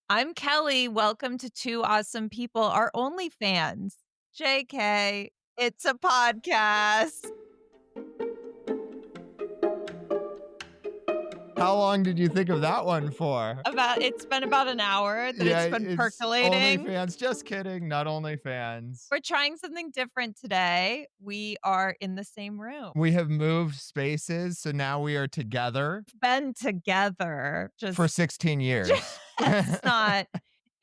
I'm Kelly. Welcome to Two Awesome People, our OnlyFans. JK, it's a podcast. How long did you think of that one for? It's been about an hour that Yeah, it's been it's percolating. OnlyFans. Just kidding. Not OnlyFans. We're trying something different today. We are in the same room. We have moved spaces, so now we are together Been together for 16 years. That's not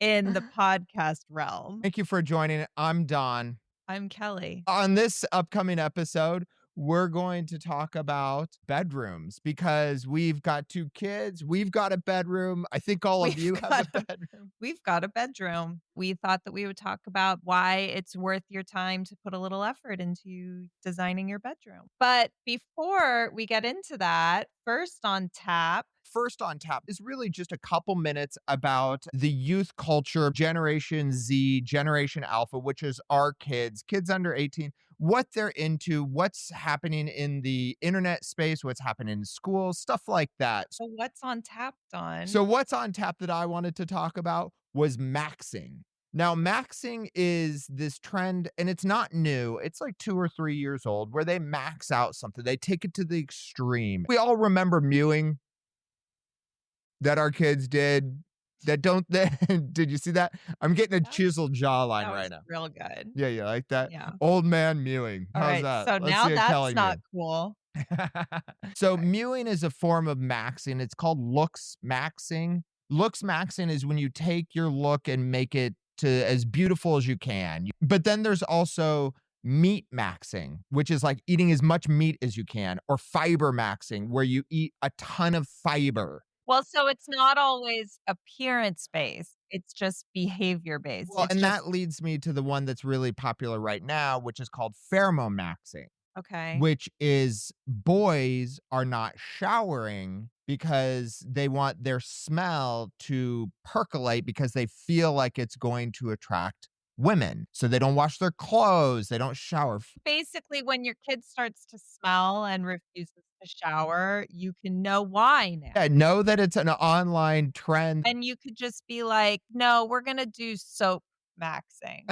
in the podcast realm. Thank you for joining. I'm Don. I'm Kelly. On this upcoming episode, we're going to talk about bedrooms because we've got 2 kids. We've got a bedroom. I think all of you have a bedroom. We've got a bedroom. We thought that we would talk about why it's worth your time to put a little effort into designing your bedroom. But before we get into that, first on tap is really just a couple minutes about the youth culture, Generation Z, Generation Alpha, which is our kids under 18, what they're into, what's happening in the internet space, what's happening in schools, stuff like that. So what's on tap, Don? So what's on tap that I wanted to talk about was maxing. Now, maxing is this trend, and it's not new. It's like 2 or 3 years old, where they max out something. They take it to the extreme. We all remember mewing that our kids did. Did you see that? I'm getting a chiseled jawline right now. Real good. Yeah, you like that? Yeah. Old man mewing. All How's right, that? so Let's now see a that's Kelly not mew. cool. So mewing is a form of maxing. It's called looks maxing. Looks maxing is when you take your look and make it to as beautiful as you can. But then there's also meat maxing, which is like eating as much meat as you can, or fiber maxing, where you eat a ton of fiber. Well, so it's not always appearance-based. It's just behavior-based. Well, and that leads me to the one that's really popular right now, which is called pharmo-maxing. Okay. Which is boys are not showering because they want their smell to percolate because they feel like it's going to attract women. So they don't wash their clothes, they don't shower. Basically, when your kid starts to smell and refuses to shower, you can know why now. Yeah, know that it's an online trend. And you could just be like, no, we're going to do soap maxing.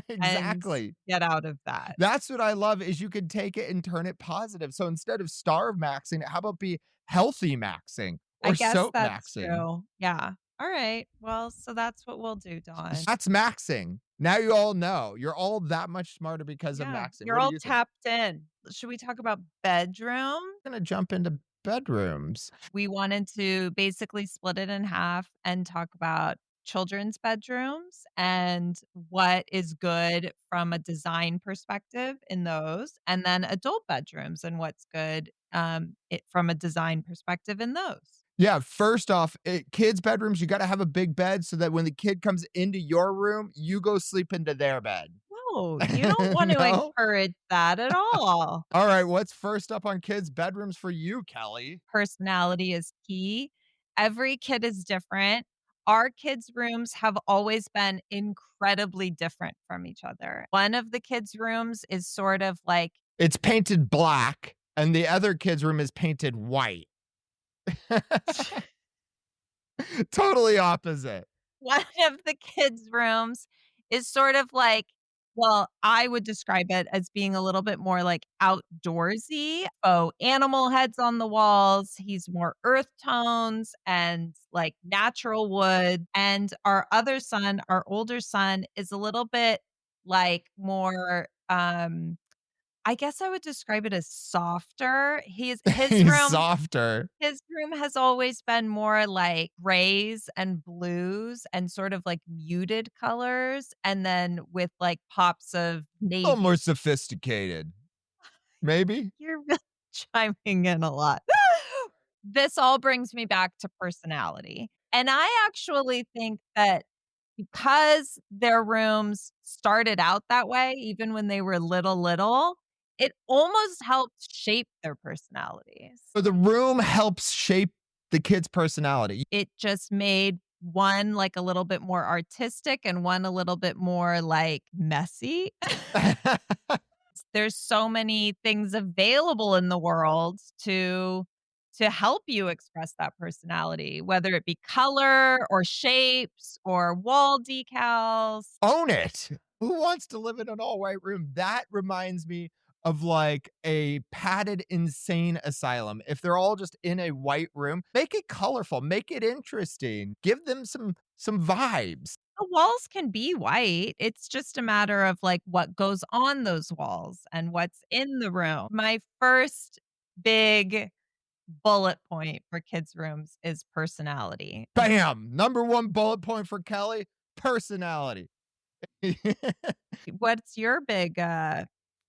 Exactly. And get out of that. That's what I love is you can take it and turn it positive. So instead of starve maxing, how about be healthy maxing or I guess soap that's maxing? true. Yeah. All right. Well, so that's what we'll do, Dawn. That's maxing. Now you all know. You're all that much smarter because of maxing. You're all tapped in. Should we talk about bedroom? I'm going to jump into bedrooms. We wanted to basically split it in half and talk about children's bedrooms and what is good from a design perspective in those, and then adult bedrooms and what's good from a design perspective in those. Yeah, first off, kids' bedrooms, you got to have a big bed so that when the kid comes into your room, you go sleep into their bed. No, you don't want to encourage that at all. All right, what's first up on kids' bedrooms for you, Kelly? Personality is key. Every kid is different. Our kids' rooms have always been incredibly different from each other. One of the kids' rooms is sort of like... It's painted black, and the other kid's room is painted white. Totally opposite. One of the kids' rooms is sort of like, well, I would describe it as being a little bit more like outdoorsy. Oh, animal heads on the walls. He's more earth tones and like natural wood. And our older son, is a little bit like more, I guess I would describe it as softer. His room softer. His room has always been more like grays and blues and sort of like muted colors, and then with like pops of navy. A little more sophisticated. Maybe. You're really chiming in a lot. This all brings me back to personality. And I actually think that because their rooms started out that way, even when they were little, it almost helped shape their personalities. So the room helps shape the kid's personality. It just made one like a little bit more artistic and one a little bit more like messy. There's so many things available in the world to to help you express that personality, whether it be color or shapes or wall decals. Own it. Who wants to live in an all white room? That reminds me of like a padded insane asylum. If they're all just in a white room, make it colorful, make it interesting. Give them some vibes. The walls can be white. It's just a matter of like what goes on those walls and what's in the room. My first big bullet point for kids' rooms is personality. Bam. Number one bullet point for Kelly, personality. What's your big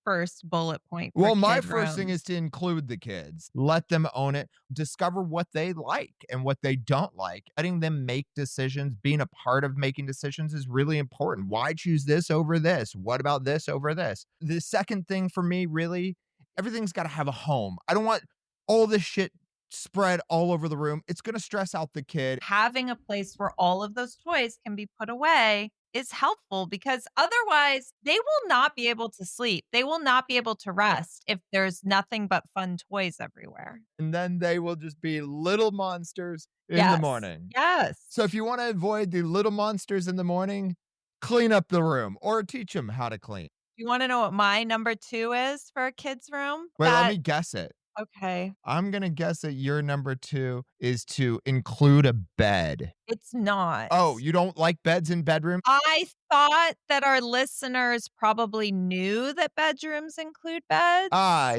first bullet point for Well, my kid first thing is rooms? to include the kids, let them own it, discover what they like and what they don't like. Letting them make decisions, being a part of making decisions is really important. Why choose this over this? What about this over this? The second thing for me, really, everything's got to have a home. I don't want all this shit spread all over the room. It's going to stress out the kid. Having a place where all of those toys can be put away is helpful because otherwise they will not be able to sleep. They will not be able to rest if there's nothing but fun toys everywhere. And then they will just be little monsters in the Yes. morning. Yes. So if you want to avoid the little monsters in the morning, clean up the room or teach them how to clean. You wanna know what my number 2 is for a kid's room? Wait, let me guess it. Okay, I'm gonna guess that your number 2 is to include a bed. it's not. Oh, you don't like beds in bedrooms? I thought that our listeners probably knew that bedrooms include beds.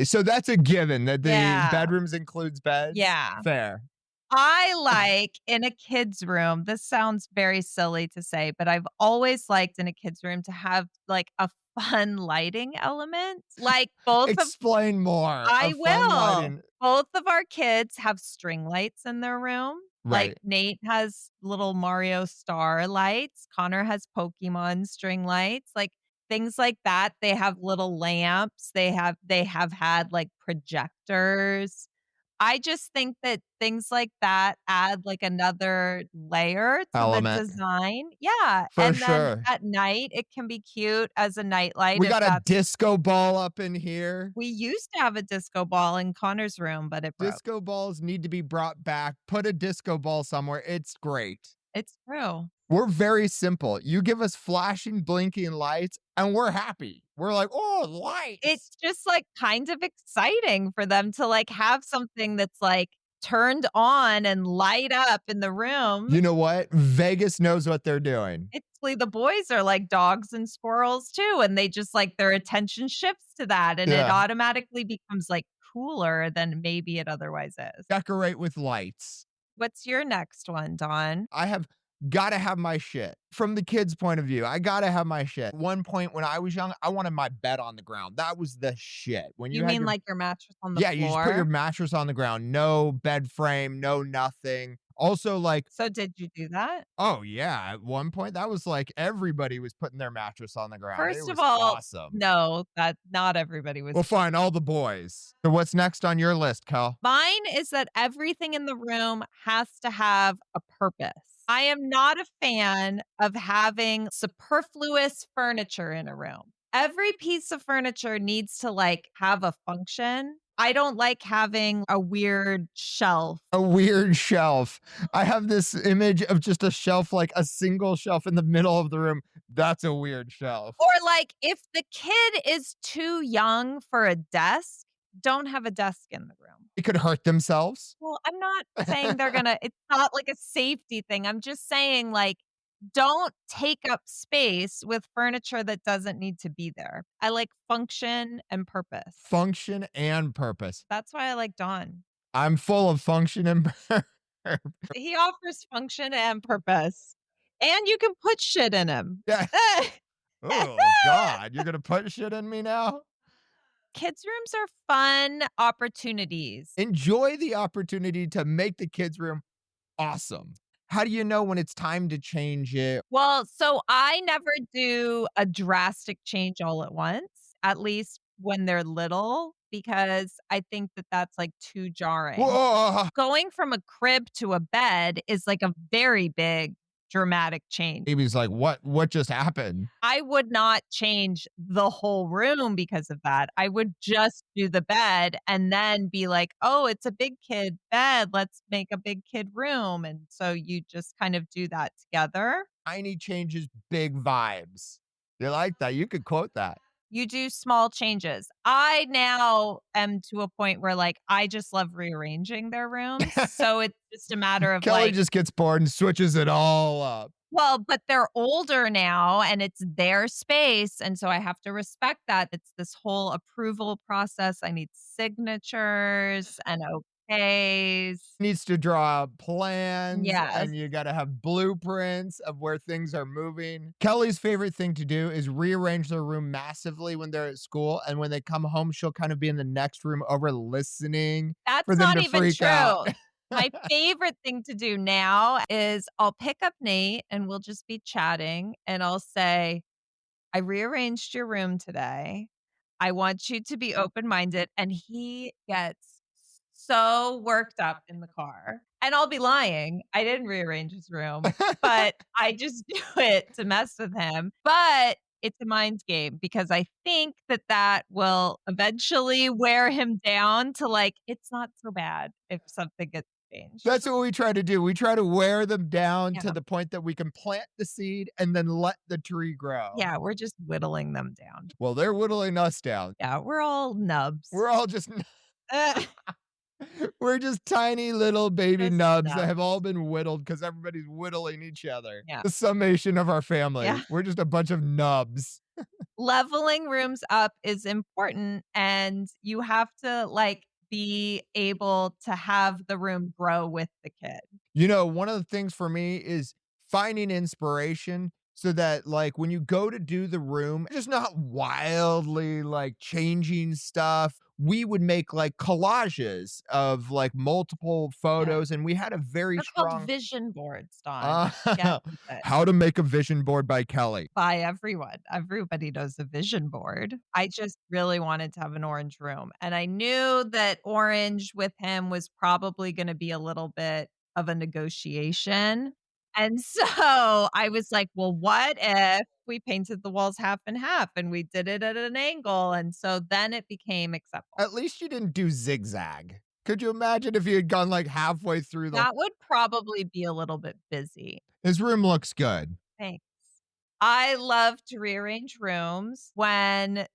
So that's a given that the Yeah, bedrooms includes beds? yeah. Fair. I like in a kid's room, this sounds very silly to say, but I've always liked in a kid's room to have, like, a fun lighting element. Like, both of Explain more. A I fun will. lighting. Both of our kids have string lights in their room. Like, Right. Nate has little Mario star lights, Connor has Pokemon string lights, like, things like that. They have little lamps, they have had, like, projectors. I just think that things like that add, like, another layer to the Element. design. Yeah, For and then sure. at night, it can be cute as a nightlight We if got a that's disco ball up in here. we used to have a disco ball in Connor's room, but it broke. Disco balls need to be brought back. Put a disco ball somewhere. It's great. It's true. We're very simple. You give us flashing, blinking lights, and we're happy. We're like, oh, lights. It's just, like, kind of exciting for them to, like, have something that's, like, turned on and light up in the room. You know what? Vegas knows what they're doing. Basically, the boys are like dogs and squirrels too, and they just, like, their attention shifts to that, and it Yeah. automatically becomes, like, cooler than maybe it otherwise is. Decorate with lights. What's your next one, Dawn? I have gotta have my shit. From the kids' point of view, I gotta have my shit. One point when I was young, I wanted my bed on the ground. That was the shit. When You you had mean your like your mattress on the Yeah, you just put your floor? mattress on the ground. No bed frame, no nothing. Also, like, So did you do that? oh, yeah, at one point, that was like everybody was putting their mattress on the ground. It First of was all, awesome. no, that not everybody was. Well, fine, all the boys. So what's next on your list, Cal? Mine is that everything in the room has to have a purpose. I am not a fan of having superfluous furniture in a room. Every piece of furniture needs to, like, have a function. I don't like having a weird shelf. A weird shelf. I have this image of just a shelf, like a single shelf in the middle of the room. That's a weird shelf. Or, like, if the kid is too young for a desk, don't have a desk in the room. It could hurt themselves. Well, I'm not saying they're gonna it's not like a safety thing. I'm just saying, like, don't take up space with furniture that doesn't need to be there. I like function and purpose. Function and purpose. That's why I like Don. I'm full of function and purpose. He offers function and purpose, and you can put shit in him. Yeah. Oh, God. You're going to put shit in me now? Kids' rooms are fun opportunities. Enjoy the opportunity to make the kids' room awesome. How do you know when it's time to change it? Well, so I never do a drastic change all at once, at least when they're little, because I think that that's, like, too jarring. Whoa! Going from a crib to a bed is, like, a very big dramatic change. Amy's like, "What just happened?" I would not change the whole room because of that. I would just do the bed and then be like, "Oh, it's a big kid bed. Let's make a big kid room." And so you just kind of do that together. Tiny changes, big vibes. You like that? You could quote that. You do small changes. I now am to a point where, like, I just love rearranging their rooms. So it's just a matter of Kelly like, just gets bored and switches it all up. well, but they're older now and it's their space. And so I have to respect that. It's this whole approval process. I need signatures and okays. Needs to draw plans, Yes. and you gotta have blueprints of where things are moving. Kelly's favorite thing to do is rearrange their room massively when they're at school, and when they come home, she'll kind of be in the next room over listening That's for them not to even freak out. true. My favorite thing to do now is I'll pick up Nate and we'll just be chatting and I'll say, I rearranged your room today. I want you to be open-minded, and he gets so worked up in the car, and I'll be lying. I didn't rearrange his room, but I just do it to mess with him, but it's a mind game because I think that that will eventually wear him down to, like, it's not so bad if something gets changed. That's what we try to do. We try to wear them down to Yeah. the point that we can plant the seed and then let the tree grow. Yeah, we're just whittling them down. Well, they're whittling us down. Yeah, we're all nubs. We're all just Uh, we're just tiny little baby just nubs that have all nubs. been whittled because everybody's whittling each other. Yeah. The summation of our Yeah. family. We're just a bunch of nubs. Leveling rooms up is important, and you have to, like, be able to have the room grow with the kid. You know, one of the things for me is finding inspiration so that, like, when you go to do the room, just not wildly like changing stuff. We would make like collages of like multiple Yeah. photos, and we had a very They're called strong vision boards, Don. uh, Get with it. how to make a vision board by Kelly. By everyone. Everybody knows a vision board. I just really wanted to have an orange room, and I knew that orange with him was probably gonna be a little bit of a negotiation, and so I was like, "Well, what if we painted the walls half and half and we did it at an angle?" And so then it became acceptable. At least you didn't do zigzag. Could you imagine if you had gone like halfway through the That would probably be a little bit busy. his room looks good. Thanks. I love to rearrange rooms when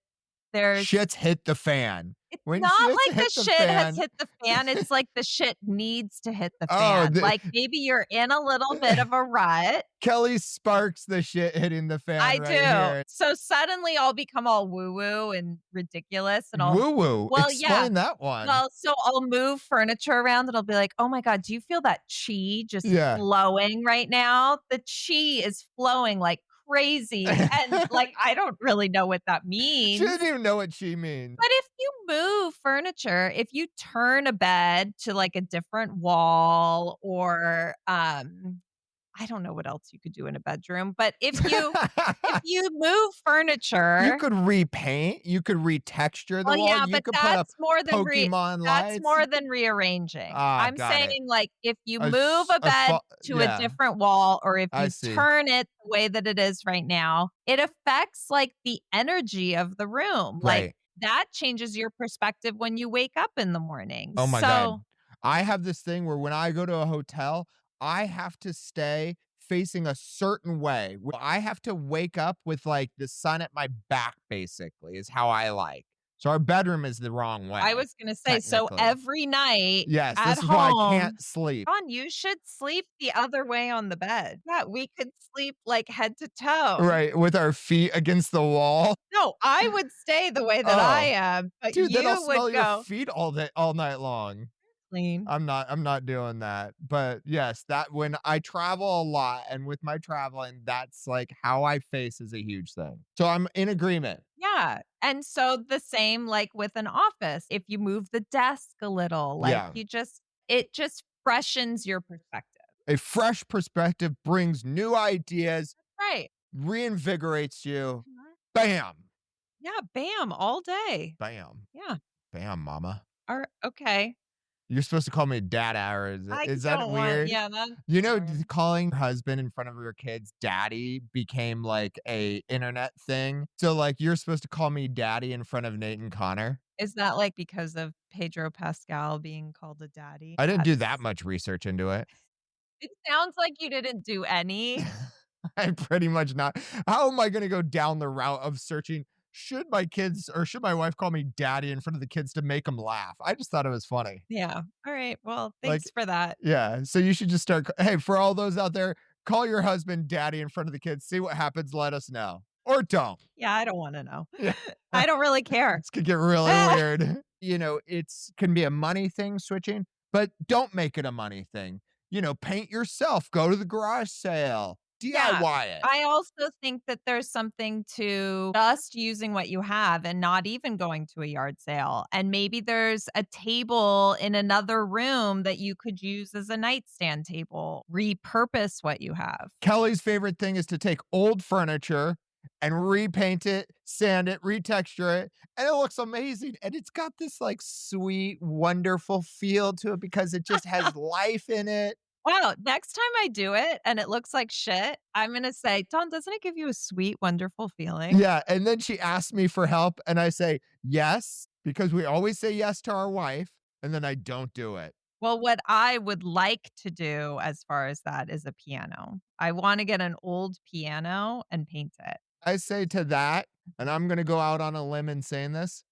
there's Shit's hit the fan. it's When not shit's like the hit the shit has fan. hit the fan, it's like the shit needs to hit the Oh, fan. Like, maybe you're in a little bit of a rut. Kelly sparks the shit hitting the fan I right do. here. So suddenly I'll become all woo-woo and ridiculous, and I'll Woo woo. well, yeah. Explain that one. Well, so I'll move furniture around and I'll be like, "Oh my god, do you feel that chi just Yeah. flowing right now? The chi is flowing like crazy." And, like, I don't really know what that She means. doesn't even know what she means. But if you move furniture, if you turn a bed to, like, a different wall or, I don't know what else you could do in a bedroom, but if you move You furniture. could repaint. You could retexture the Well, wall. yeah, You but could put up Pokemon that's lights. more than rearranging. Ah, I'm got it. saying, like, if you A move s a bed to a yeah, different wall or if I you see. turn it the way that it is right now, it affects, like, the energy of the room. Like, Right. that changes your perspective when you wake up in the morning. Oh my God. So I have this thing where when I go to a hotel, I have to stay facing a certain way. I have to wake up with like the sun at my back, basically, is how I like. So our bedroom is the wrong I way, was gonna say, so technically. every night Yes, at this is why I home can't sleep. Ron, you should sleep the other way on the bed. Yeah, we could sleep, like, head to toe. Right, with our feet against the wall. No, I would stay the way that I Oh, am, but dude, then I'll you would smell your go feet all night long. clean. I'm not doing that. But yes, that when I travel a lot and with my traveling, that's like how I face is a huge thing. So I'm in agreement. Yeah, and so the same, like, with an office. If you move the desk a little, like, Yeah. it just freshens your perspective. A fresh perspective brings new ideas, Right. reinvigorates you. Mhm. Bam. Yeah, bam, all day. Bam. Yeah. Bam, mama. Okay. You're supposed to call me dada, or I is that don't want weird? yeah, that's You know, weird. calling your husband in front of your kids daddy became like a internet thing. So like you're supposed to call me daddy in front of Nate and Connor. Is that, like, because of Pedro Pascal being called a daddy? I didn't do that That's much research into it. it sounds like you didn't do any. I pretty much not. How am I going to go down the route of searching? Should my kids or should my wife call me daddy in front of the kids to make them laugh? I just thought it was funny. Yeah. Alright, well, Like, thanks for that. yeah. So you should just start. Hey, for all those out there, call your husband daddy in front of the kids. See what happens. Let us know. Or don't. Yeah, I don't wanna know. Yeah. I don't really care. This could get really weird. You know, it's can be a money thing switching, but don't make it a money thing. You know, paint yourself, go to the garage sale, Yeah. DIY it. I also think that there's something to just using what you have and not even going to a yard sale. And maybe there's a table in another room that you could use as a nightstand table. Repurpose what you have. Kelly's favorite thing is to take old furniture and repaint it, sand it, retexture it, and it looks amazing. And it's got this like sweet, wonderful feel to it because it just has life in it. Wow, next time I do it and it looks like shit, I'm gonna say, "Don, doesn't it give you a sweet, wonderful feeling?" Yeah. And then she asks me for help, and I say yes, because we always say yes to our wife, and then I don't do it. Well, what I would like to do as far as that is a piano. I wanna get an old piano and paint it. I say to that, and I'm going to go out on a limb in saying this,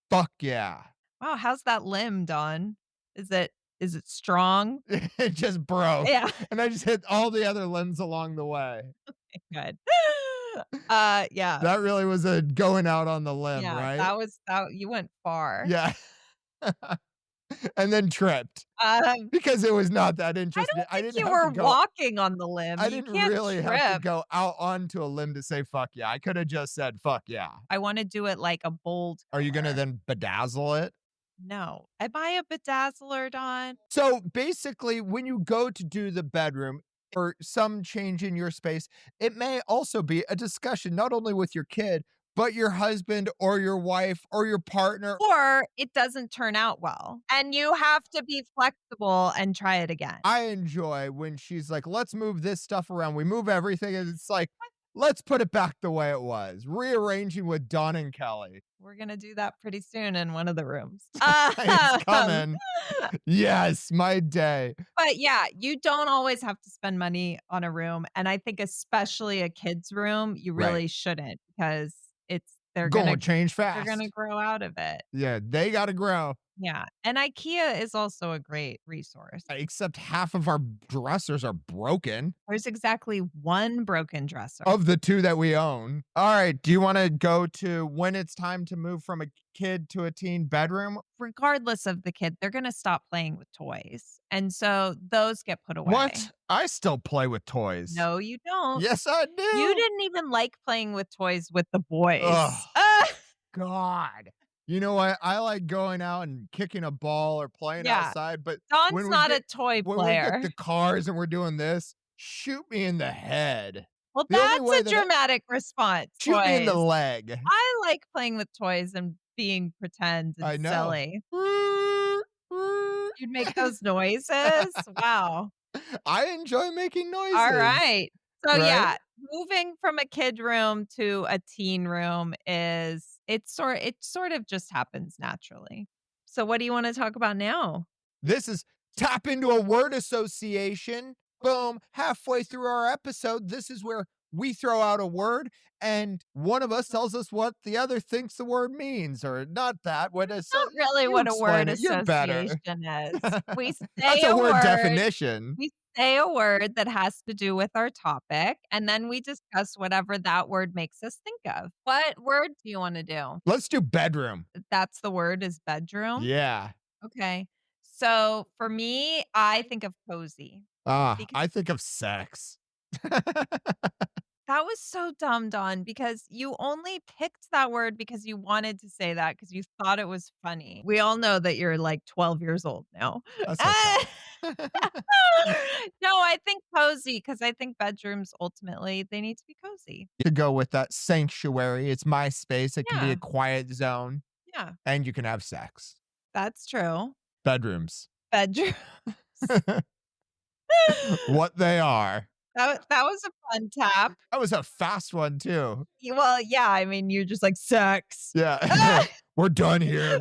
fuck yeah. Wow, how's that limb, Don? Is it strong? It just broke. Yeah, And I just hit all the other limbs along the way. good. Yeah, That really was a going out on the limb, yeah, right? that was that you went far. Yeah. And then tripped Um, because it was not that I interesting. don't think you were walking on the I limb. You didn't can't really have to trip. go out onto a limb to say fuck yeah. I could have just said fuck yeah. I wanna do it like a bold Are you going to color. then bedazzle it? No. Am I a bedazzler, Don? So basically, when you go to do the bedroom or some change in your space, it may also be a discussion not only with your kid, but your husband or your wife or your partner. Or it doesn't turn out well, and you have to be flexible and try it again. I enjoy when she's like, let's move this stuff around. We move everything, and it's like, let's put it back the way it was. Rearranging with Don and Kelly. We're gonna do that pretty soon in one of the rooms. It's coming. Yes, my day. But yeah, you don't always have to spend money on a room, and I think especially a kid's room, you Right. really shouldn't because it's they're Going gonna to change they're gonna fast. grow out of it. Yeah, they got to grow. Yeah, and IKEA is also a great resource. Except half of our dressers are broken. There's exactly one broken dresser. Of the 2 that we own. All right, do you wanna go to when it's time to move from a kid to a teen bedroom? Regardless of the kid, they're gonna stop playing with toys, and so those get put away. What? I still play with toys. No, you don't. Yes, I You do. didn't even like playing with toys with the boys. Ugh. Ah! God. You know what? I like going out and kicking a ball or playing Yeah. outside, but Don's when we not a get toy when we get player. the cars and we're doing this, shoot me in the head. Well, The only that's way a that dramatic response, shoot me in the toys. leg. I like playing with toys and being pretend and I know. silly. You'd make those noises? Wow. I enjoy making noises. All right. So, Right? yeah, moving from a kid room to a teen room it sort of just happens naturally. So, what do you wanna talk about now? This is tap into a word association. Boom. Halfway through our episode, this is where we throw out a word and one of us tells us what the other thinks the word means, or not that. What is Not really you what a explain word it. You're better. association is. We That's say a a word word definition. we say a word that has to do with our topic, and then we discuss whatever that word makes us think of. What word do you wanna do? Let's do bedroom. That's the word is bedroom? Yeah. Okay. So, for me, I think of cozy. Because I think of sex. that was so dumb, Don, because you only picked that word because you wanted to say that because you thought it was funny. We all know that you're, like, 12 years old now. That's Ah! okay. No, I think cozy because I think bedrooms, ultimately, they need to be cozy. To go with that sanctuary, it's my space. It can be Yeah. a quiet zone Yeah, and you can have sex. that's true. Bedrooms. bedrooms. What they are. That was a fun tap. That was a fast one too. Well, yeah, I mean, you're just like, "Sex." Yeah. We're done here.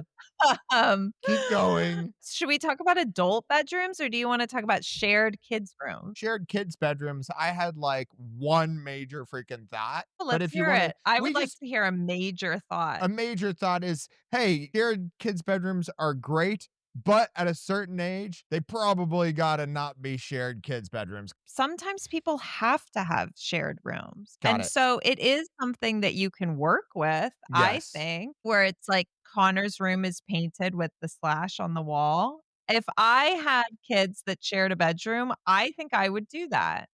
Um, Keep going. should we talk about adult bedrooms, or do you wanna talk about shared kids' rooms? Shared kids' bedrooms, I had, like, one major freaking thought, Well, but let's if you hear wanna it. I we would like just to hear a major thought. a major thought is, hey, shared kids' bedrooms are great, but at a certain age, they probably gotta not be shared kids' bedrooms. Sometimes people have to have shared rooms, Got and it. so it is something that you can work with, I Yes. think, where it's like Connor's room is painted with the slash on the wall. If I had kids that shared a bedroom, I think I would do that.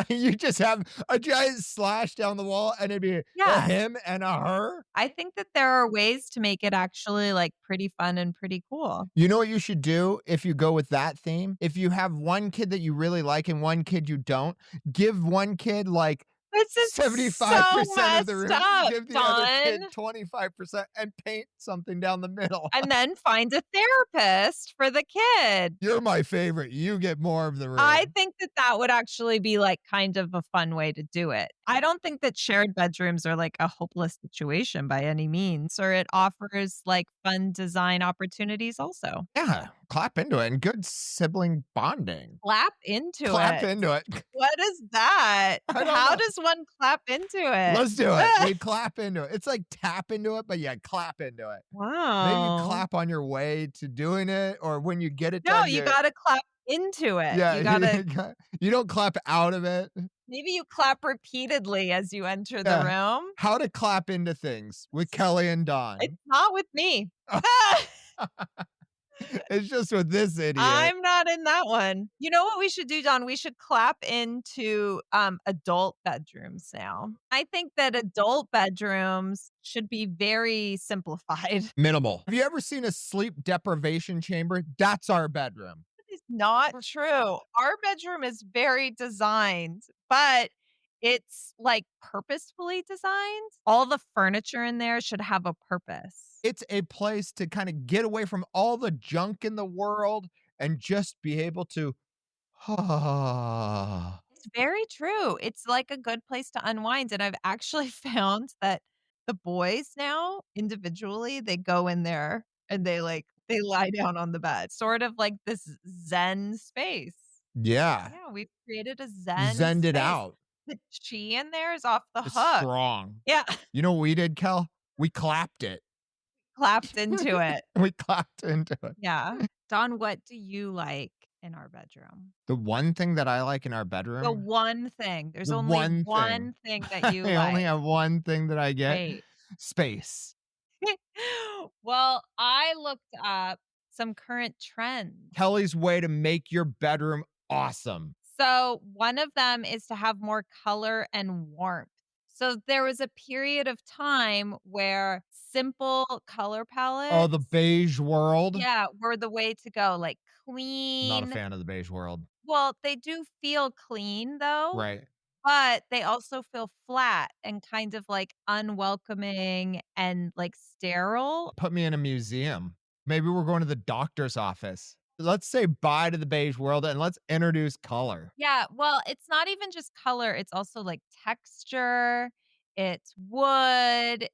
You just have a giant slash down the wall, and it'd be a Yeah. him and a her. I think that there are ways to make it actually, like, pretty fun and pretty cool. You know what you should do if you go with that theme? If you have one kid that you really like and one kid you don't, give one kid, like, This is so 75% of the messed room, up, give the other kid Don. 25%, and paint something down the middle. And then find a therapist for the kid. You're my favorite. You get more of the I room. think that that would actually be, like, kind of a fun way to do it. I don't think that shared bedrooms are, like, a hopeless situation by any means, or it offers, like, fun design opportunities also. Yeah, clap into it and good sibling bonding. Clap into Clap it. into it. What is that? I don't How know. does one clap into it? Let's do it. We clap into it. It's like tap into it, but yeah, clap into it. Maybe you Wow. clap on your way to doing it, or when you get it No, done, you you gotta clap into it. yeah, You gotta you don't clap out of it. maybe you clap repeatedly as you enter the Yeah. room. How to clap into things with Kelly and It's Don. not with me. It's just with this idiot. I'm not in that one. You know what we should do, Don? We should clap into, adult bedrooms now. I think that adult bedrooms should be very simplified. Minimal. Have you ever seen a sleep deprivation chamber? That's our bedroom. That is not true. Our bedroom is very designed, but it's, like, purposefully designed. All the furniture in there should have a purpose. It's a place to kinda get away from all the junk in the world and just be able to It's very true. It's like a good place to unwind, and I've actually found that the boys now, individually, they go in there and they lie down on the bed, sort of like this zen space. Yeah, Yeah, we've created a zen zened it space. out. The chi in there is off the It's hook. strong. Yeah, You know what we did, Kel? We clapped it. clapped into it. We clapped into it. Yeah. Don, what do you like in our bedroom? The one thing that I like in our The bedroom, one thing. There's the only one one thing, thing that you I only like. have one thing that I get, Wait. space. Well, I looked up some current trends. Kelly's way to make your bedroom awesome. So, one of them is to have more color and warmth. So, there was a period of time where simple color Oh, the palettes, beige world? yeah, were the way to go, like Not a clean. fan of the beige world. Well, they do feel clean though, Right. but they also feel flat and kind of like unwelcoming and like sterile. Put me in a museum. Maybe we're going to the doctor's office. Let's say bye to the beige world and let's introduce color. Yeah, well, it's not even just color, it's also, like, texture, it's wood,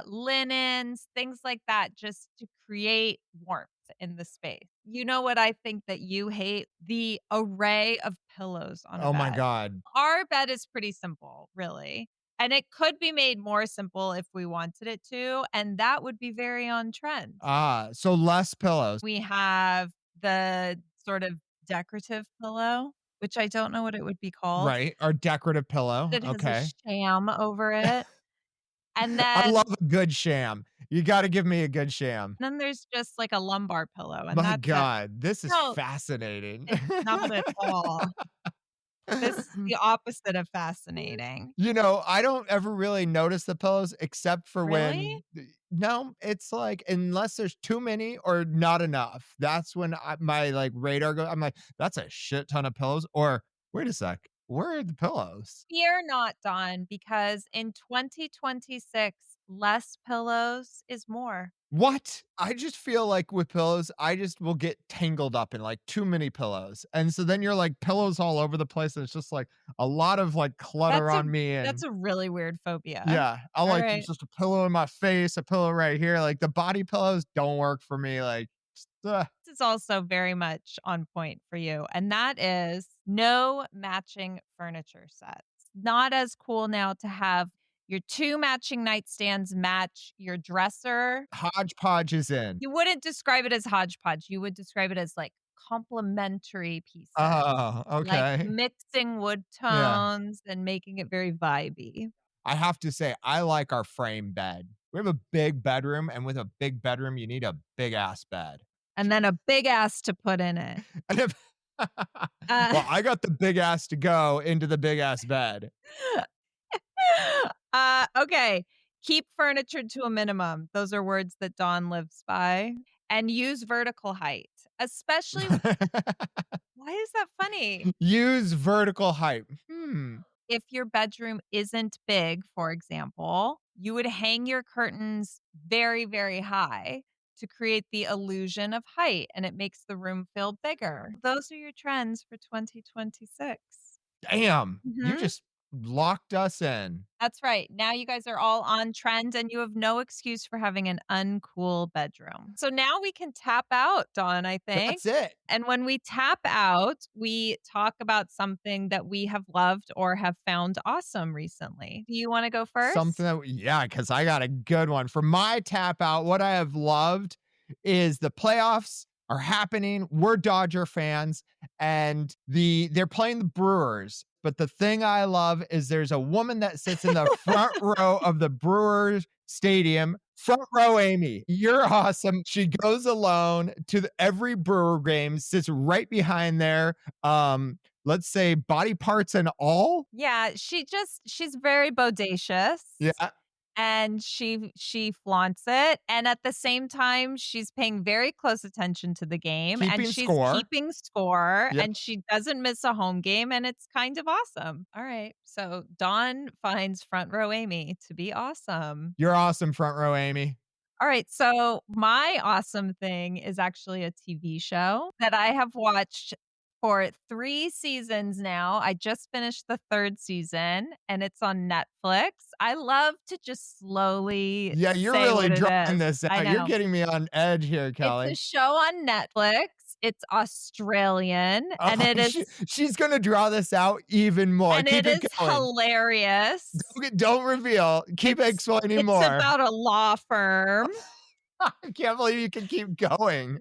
linens, things like that, just to create warmth in the space. You know what I think that you hate? The array of pillows on a Oh my bed. God. Our bed is pretty simple, really, and it could be made more simple if we wanted it to, and that would be very on trend. So less pillows. We have the sort of decorative pillow, which I don't know what it would be called. Right. Our decorative pillow. It has a Okay. sham over it. And I then love a good sham. You got to give me a good sham. then there's just like a lumbar pillow, and My that's it. God, this is No, fascinating. it's not at all. This is the opposite of fascinating. You know, I don't ever really notice the pillows except for Really? when no, it's like unless there's too many or not enough. That's when my like radar goes. I'm like, that's a shit ton of pillows. Or wait a sec, where are the pillows? Fear not, Dawn, because in 2026, less pillows is more. What? I just feel like with pillows, I just will get tangled up in, like, too many pillows, and so then you're, like, pillows all over the place, and it's just, like, a lot of, like, clutter That's a on me, that's and a really weird phobia. yeah, I like it's Alright. just a pillow in my face, a pillow right here, like, the body pillows don't work for me, like, just, This is also very much on point for you, and that is no matching furniture sets. Not as cool now to have your 2 matching nightstands match your dresser. hodgepodge is in. You wouldn't describe it as hodgepodge, you would describe it as, like, complementary pieces, Oh, like okay. mixing wood Yeah. tones and making it very vibey, I have to say, I like our frame bed. We have a big bedroom, and with a big bedroom, you need a big ass bed. and then a big ass to put in it. And if Uh well, I got the big ass to go into the big ass bed. Okay. Keep furniture to a minimum. Those are words that Dawn lives by. And use vertical height, especially why is that funny? Use vertical height. If your bedroom isn't big, for example, you would hang your curtains very, very high to create the illusion of height, and it makes the room feel bigger. Those are your trends for 2026. Damn, you Mhm. just locked us in. That's right. Now you guys are all on trend and you have no excuse for having an uncool bedroom. So now we can tap out, Dawn, I think. That's it. And when we tap out, we talk about something that we have loved or have found awesome recently. Do you want to go Something first? that yeah, because I got a good one. For my tap out, what I have loved is the playoffs are happening. We're Dodger fans, and they're playing the Brewers. But the thing I love is there's a woman that sits in the front row of the Brewers stadium. Front row Amy, you're awesome. She goes alone to every Brewer game, sits right behind there. Let's say body parts and all. Yeah, she's very bodacious Yeah, and she flaunts it, and at the same time she's paying very close attention to the game and keeping she's score. keeping score Yep. and she doesn't miss a home game and it's kind of awesome. All right. So Dawn finds front row Amy to be awesome. You're awesome, front row Amy. All right, so my awesome thing is actually a TV show that I have watched for 3 seasons now. I just finished the 3rd season, and it's on Netflix. I love to just slowly Yeah, you're say really what it drawing is. this I out. You're know. getting me on edge here, It's a Kelly. show on Netflix. It's Australian, Oh, she's gonna draw this out even more. and it Keep it is going. hilarious. Don't reveal. Keep explaining It's more. about a law firm. I can't believe you can keep going.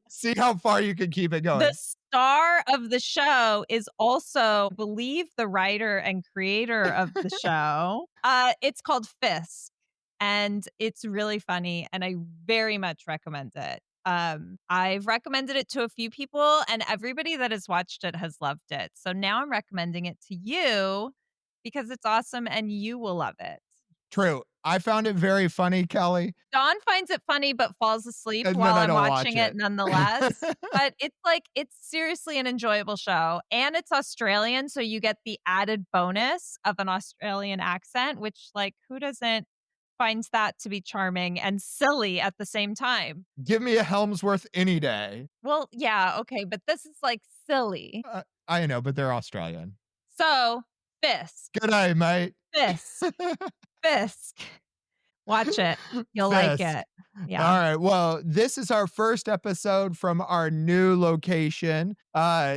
See how far you can keep it The going. star of the show is also, I believe, the writer and creator of the show. It's called Fisk, and it's really funny, and I very much recommend it. I've recommended it to a few people, and everybody that has watched it has loved it. So now I'm recommending it to you because it's awesome and you will love it. True. I found it very funny, Kelly, Dawn finds it funny but falls asleep and then while I I'm don't watch watching it it. nonetheless. But it's like it's seriously an enjoyable show, and it's Australian, so you get the added bonus of an Australian accent, which, like, who doesn't finds that to be charming and silly at the same time? Give me a Helmsworth any day. Well, yeah, okay, but this is, like, silly. I know, but they're Australian. So, Fisk, Good day, mate. Fisk, Fisk. Watch it. You'll like Fisk. it. Yeah. All right. Well, this is our first episode from our new location.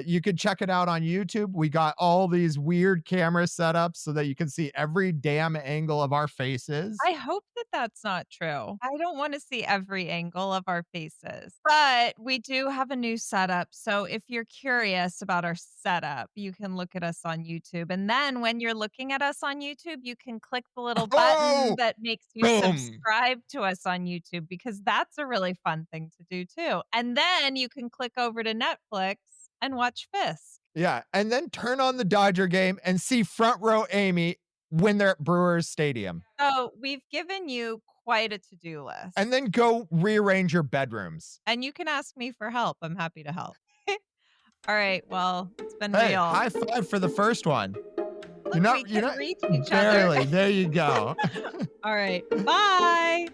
You can check it out on YouTube. We got all these weird camera setups so that you can see every damn angle of our faces. I hope that that's not true. I don't want to see every angle of our faces, but we do have a new setup. So if you're curious about our setup, you can look at us on YouTube. And then when you're looking at us on YouTube, you can click the little button Oh, that makes you boom. subscribe to us on YouTube because that's a really fun thing to do too. And then you can click over to Netflix and watch Fisk. Yeah. And then turn on the Dodger game and see front row Amy when they're at Brewers Stadium. So we've given you quite a to-do list. And then go rearrange your bedrooms. And you can ask me for help. I'm happy to help. All right. Well, it's been Hey, real. high five for the first one. Look, we you're can not reach each other. barely, there you go. All right. Bye.